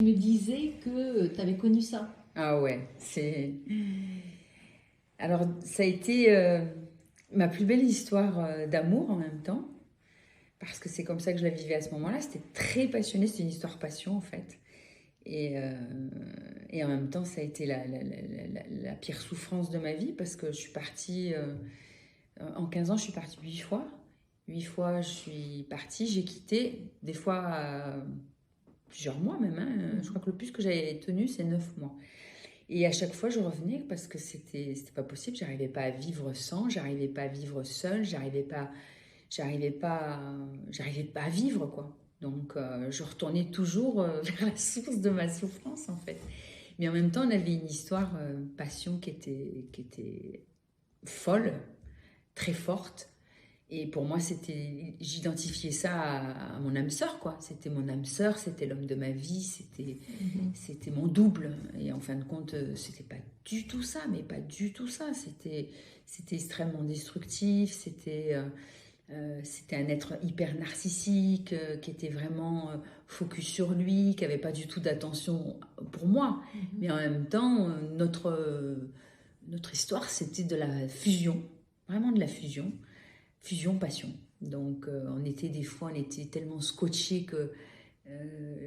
Tu me disais que tu avais connu ça. Ah ouais, c'est... Alors, ça a été ma plus belle histoire d'amour en même temps, parce que c'est comme ça que je la vivais à ce moment-là. C'était très passionné, c'était une histoire passion en fait. Et, euh, et en même temps, ça a été la pire souffrance de ma vie, parce que je suis partie, en 15 ans, je suis partie 8 fois. 8 fois, je suis partie, j'ai quitté, des fois plusieurs mois même, hein. Je crois que le plus que j'avais tenu, c'est 9 mois. Et à chaque fois, je revenais parce que c'était pas possible. J'arrivais pas à vivre sans, j'arrivais pas à vivre seule, j'arrivais pas à vivre quoi. Donc, je retournais toujours vers la source de ma souffrance en fait. Mais en même temps, on avait une histoire passion qui était folle, très forte. Et pour moi, j'identifiais ça à mon âme sœur, quoi. C'était mon âme sœur, c'était l'homme de ma vie, c'était mon double. Et en fin de compte, c'était pas du tout ça, mais pas du tout ça. C'était extrêmement destructif, c'était un être hyper narcissique, qui était vraiment focus sur lui, qui avait pas du tout d'attention pour moi. Mais en même temps, notre histoire, c'était de la fusion, vraiment de la fusion. Fusion passion. Donc on était des fois, on était tellement scotchés que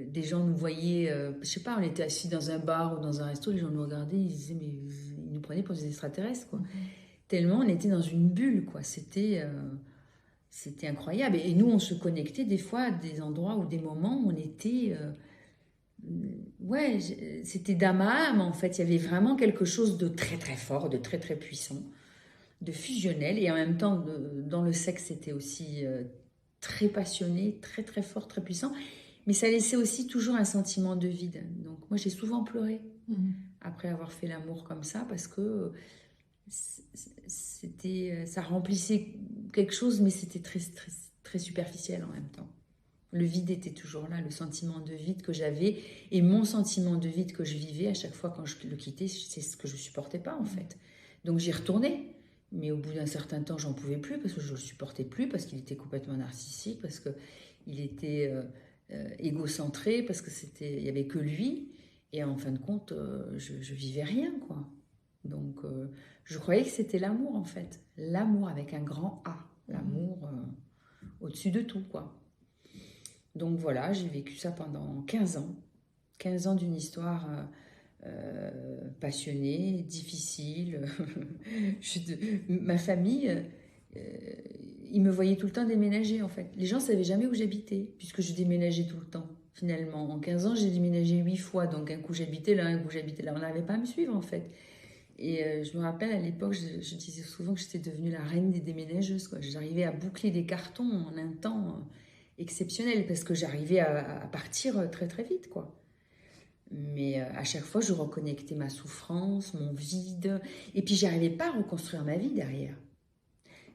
des gens nous voyaient, je sais pas, on était assis dans un bar ou dans un resto, les gens nous regardaient, ils disaient mais ils nous prenaient pour des extraterrestres quoi. Tellement on était dans une bulle quoi. C'était incroyable. Et nous on se connectait des fois à des endroits ou des moments où on était ouais, c'était d'âme à âme en fait. Il y avait vraiment quelque chose de très très fort, de très très puissant, de fusionnel, et en même temps dans le sexe c'était aussi très passionné, très très fort, très puissant, mais ça laissait aussi toujours un sentiment de vide. Donc moi j'ai souvent pleuré après avoir fait l'amour comme ça, parce que ça remplissait quelque chose, mais c'était très, très, très superficiel en même temps. Le vide était toujours là, le sentiment de vide que j'avais, et mon sentiment de vide que je vivais à chaque fois quand je le quittais, c'est ce que je supportais pas en fait. Donc j'y retournais, mais au bout d'un certain temps, j'en pouvais plus parce que je le supportais plus, parce qu'il était complètement narcissique, parce que il était égocentré, parce que il y avait que lui, et en fin de compte, je vivais rien quoi. Donc je croyais que c'était l'amour en fait, l'amour avec un grand A, l'amour au-dessus de tout quoi. Donc voilà, j'ai vécu ça pendant 15 ans. 15 ans d'une histoire passionnée, difficile. Ma famille, ils me voyaient tout le temps déménager en fait. Les gens ne savaient jamais où j'habitais, puisque je déménageais tout le temps. Finalement, en 15 ans, j'ai déménagé 8 fois. Donc un coup j'habitais là, un coup j'habitais là. On n'arrivait pas à me suivre en fait. Et je me rappelle à l'époque, je disais souvent que j'étais devenue la reine des déménageuses, quoi. J'arrivais à boucler des cartons en un temps exceptionnel, parce que j'arrivais à partir très très vite, quoi. Mais à chaque fois, je reconnectais ma souffrance, mon vide, et puis j'arrivais pas à reconstruire ma vie derrière.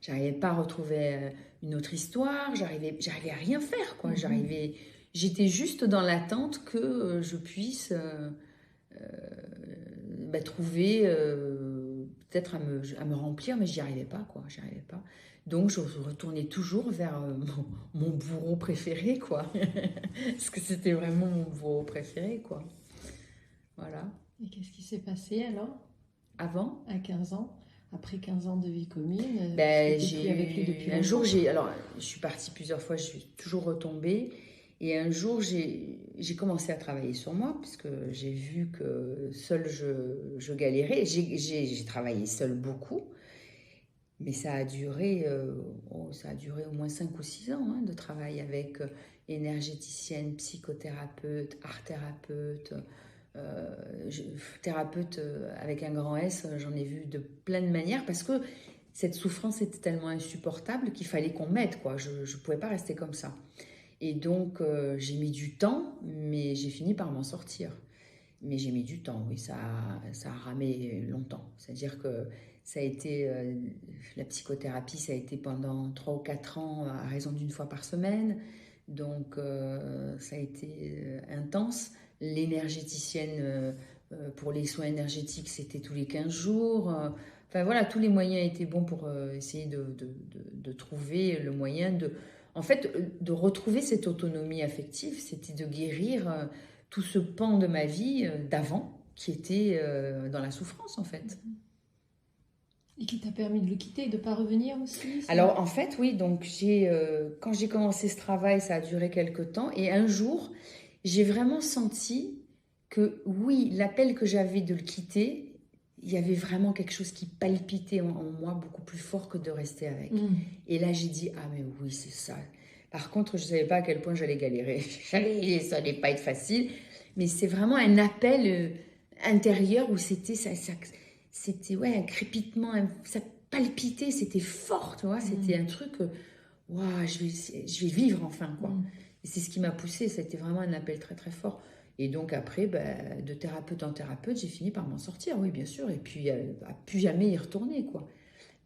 J'arrivais pas à retrouver une autre histoire, j'arrivais à rien faire, quoi. J'étais juste dans l'attente que je puisse trouver peut-être à me remplir, mais j'y arrivais pas, quoi. J'y arrivais pas. Donc je retournais toujours vers mon bourreau préféré, quoi. Parce que c'était vraiment mon bourreau préféré, quoi. Voilà. Et qu'est-ce qui s'est passé alors, Avant, à 15 ans, après 15 ans de vie commune, puisque ben, tu n'es plus avec lui j'ai depuis eu un jour, longtemps? alors je suis partie plusieurs fois, je suis toujours retombée. Et un jour, j'ai commencé à travailler sur moi, puisque j'ai vu que seule je galérais. J'ai travaillé seule beaucoup. Mais ça a duré au moins 5 ou 6 ans hein, de travail avec énergéticienne, psychothérapeute, art-thérapeute, euh, je- thérapeute avec un grand S. J'en ai vu de plein de manières, parce que cette souffrance était tellement insupportable qu'il fallait qu'on m'aide, quoi. Je ne pouvais pas rester comme ça. Et donc, j'ai mis du temps, mais j'ai fini par m'en sortir. Mais j'ai mis du temps, oui, ça a ramé longtemps. C'est-à-dire que ça a été, la psychothérapie, ça a été pendant 3 ou 4 ans à raison d'une fois par semaine. Donc ça a été intense. L'énergéticienne, pour les soins énergétiques, c'était tous les 15 jours. Enfin voilà, tous les moyens étaient bons pour essayer de trouver le moyen de... En fait, de retrouver cette autonomie affective, c'était de guérir tout ce pan de ma vie d'avant qui était dans la souffrance en fait. Et qui t'a permis de le quitter et de ne pas revenir aussi? Alors en fait, oui, donc quand j'ai commencé ce travail, ça a duré quelques temps. Et un jour, j'ai vraiment senti que oui, l'appel que j'avais de le quitter, il y avait vraiment quelque chose qui palpitait en moi beaucoup plus fort que de rester avec. Et là, j'ai dit, ah mais oui, c'est ça. Par contre, je ne savais pas à quel point j'allais galérer. Ça n'allait pas être facile. Mais c'est vraiment un appel intérieur où c'était c'était un crépitement, ça palpitait, c'était fort, tu vois. C'était un truc, waouh, je vais vivre enfin, quoi. Et c'est ce qui m'a poussée, c'était vraiment un appel très très fort. Et donc après, de thérapeute en thérapeute, j'ai fini par m'en sortir, oui, bien sûr. Et puis, à plus jamais y retourner, quoi.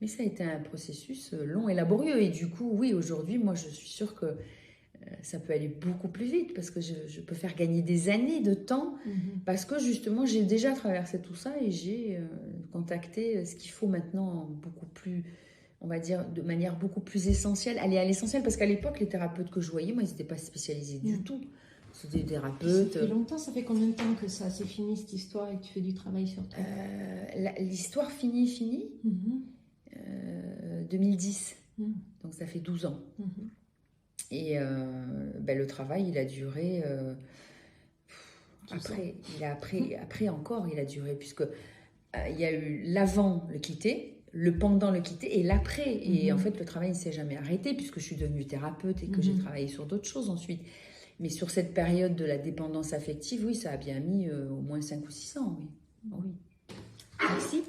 Mais ça a été un processus long et laborieux. Et du coup, oui, aujourd'hui, moi, je suis sûre que ça peut aller beaucoup plus vite parce que je peux faire gagner des années de temps parce que justement, j'ai déjà traversé tout ça et j'ai contacté ce qu'il faut maintenant beaucoup plus, on va dire, de manière beaucoup plus essentielle. Aller à l'essentiel parce qu'à l'époque, les thérapeutes que je voyais, moi, ils n'étaient pas spécialisés du tout. C'était des thérapeutes. Ça fait longtemps, ça fait combien de temps que ça c'est fini cette histoire et que tu fais du travail sur toi? L'histoire finie 2010. Donc ça fait 12 ans. Et le travail, il a duré. Après encore, il a duré, puisque il y a eu l'avant le quitter, le pendant le quitter et l'après. Et en fait, le travail ne s'est jamais arrêté, puisque je suis devenue thérapeute et que j'ai travaillé sur d'autres choses ensuite. Mais sur cette période de la dépendance affective, oui, ça a bien mis au moins 5 ou 6 ans. Oui. Merci.